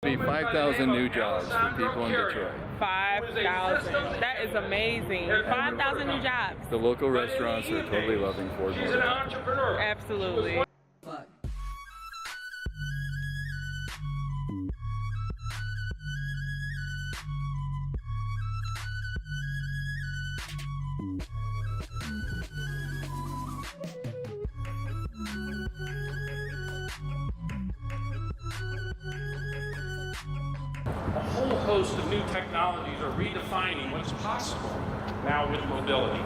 Be 5,000 new jobs for people in Detroit. 5,000. That is amazing. 5,000 new jobs. The local restaurants are totally loving Ford Motor. He's an entrepreneur. Absolutely. A whole host of new technologies are redefining what's possible now with mobility.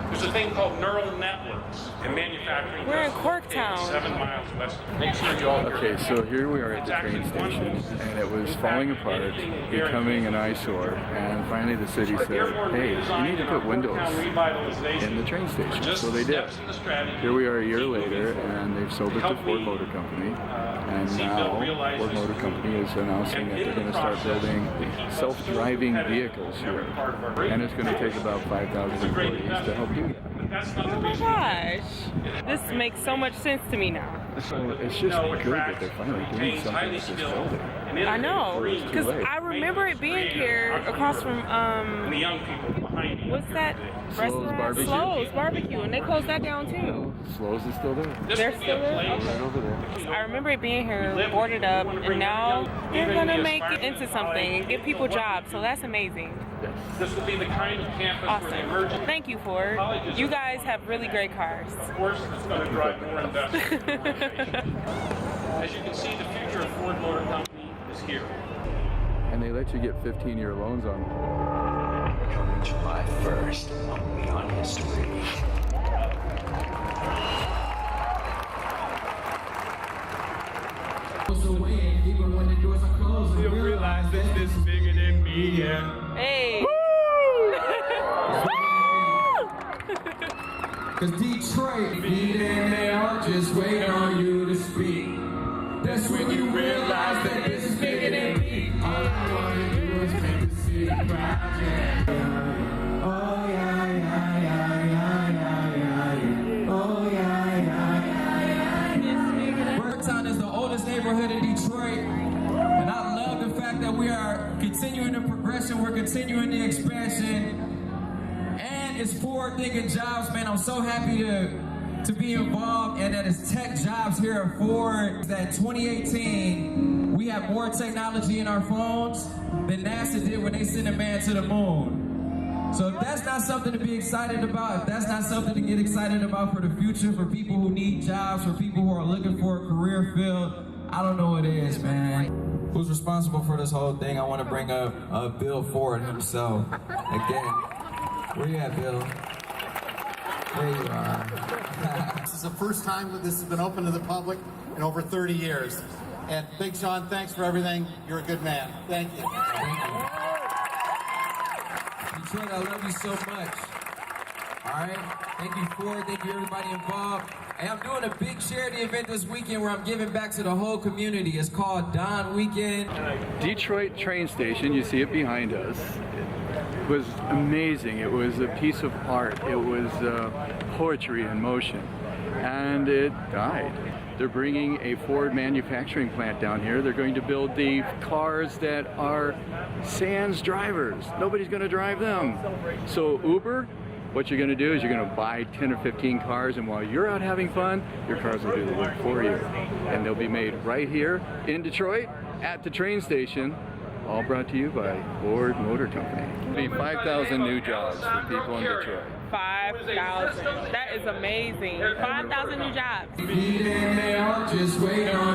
There's a thing called neural networks in manufacturing. We're in Corktown. 7 miles west. Make sure you all hear Okay, that. so here we are at the train station, and it was falling apart, becoming an eyesore, and finally the city said, hey, you need to put windows in the train station. So they did. Here we are a year later, and they've sold it to Ford Motor Company, and now Ford Motor Company is announcing that they're going to start building self-driving vehicles here, and it's going to take about 5,000 employees to help do that. Oh my gosh. This makes so much sense to me now. So it's just good that they're finally doing something with this building. I know, because I remember it being here across from, the young people behind you. what's that restaurant? Barbecue? Slows Barbecue, and they closed that down too. Slows is still there. They're still there? Right over there. I remember it being here, boarded up, and now they're gonna make it into something and give people jobs, so that's amazing. Yes. This will be the kind of campus where the Awesome. emerging Thank you, Ford. You guys have really great cars. force that's going to drive more investment. As you can see, the future of Ford Motor Company is here. And they let you get 15-year loans on them. Coming July 1st, only on history. You realize that this is bigger than me, yeah. Hey! Cause Detroit, be there, just wait on you to speak. That's when you realize that this is bigger than me. All I wanna do is make the city proud, yeah. Oh yeah, yeah, yeah, yeah, yeah, yeah. Oh yeah, yeah, yeah, yeah. Corktown is the oldest neighborhood in Detroit. And I love the fact that we are continuing the progression, we're continuing the expansion. And it's forward-thinking jobs, man. I'm so happy to be involved, and that it's tech jobs here at Ford. That 2018, we have more technology in our phones than NASA did when they sent a man to the moon. So if that's not something to be excited about, if that's not something to get excited about for the future, for people who need jobs, for people who are looking for a career field, I don't know what it is, man. Who's responsible for this whole thing? I want to bring up Bill Ford himself again. Where you at, Bill? There you are. This is the first time that this has been open to the public in over 30 years. And Big Sean, thanks for everything. You're a good man. Thank you. Detroit, I love you so much. All right? Thank you, Ford. Thank you, everybody involved. Hey, I'm doing a big charity event this weekend where I'm giving back to the whole community. It's called Don Weekend. Detroit train station, you see it behind us. It was amazing. It was a piece of art. It was poetry in motion. And it died. They're bringing a Ford manufacturing plant down here. They're going to build the cars that are sans drivers. Nobody's going to drive them. So Uber, what you're going to do is you're going to buy 10 or 15 cars, and while you're out having fun, your cars will do the work for you. And they'll be made right here in Detroit at the train station, all brought to you by Ford Motor Company. Be 5,000 new jobs for people in Detroit. 5,000. That is amazing. 5,000 new jobs. Be there, just wait on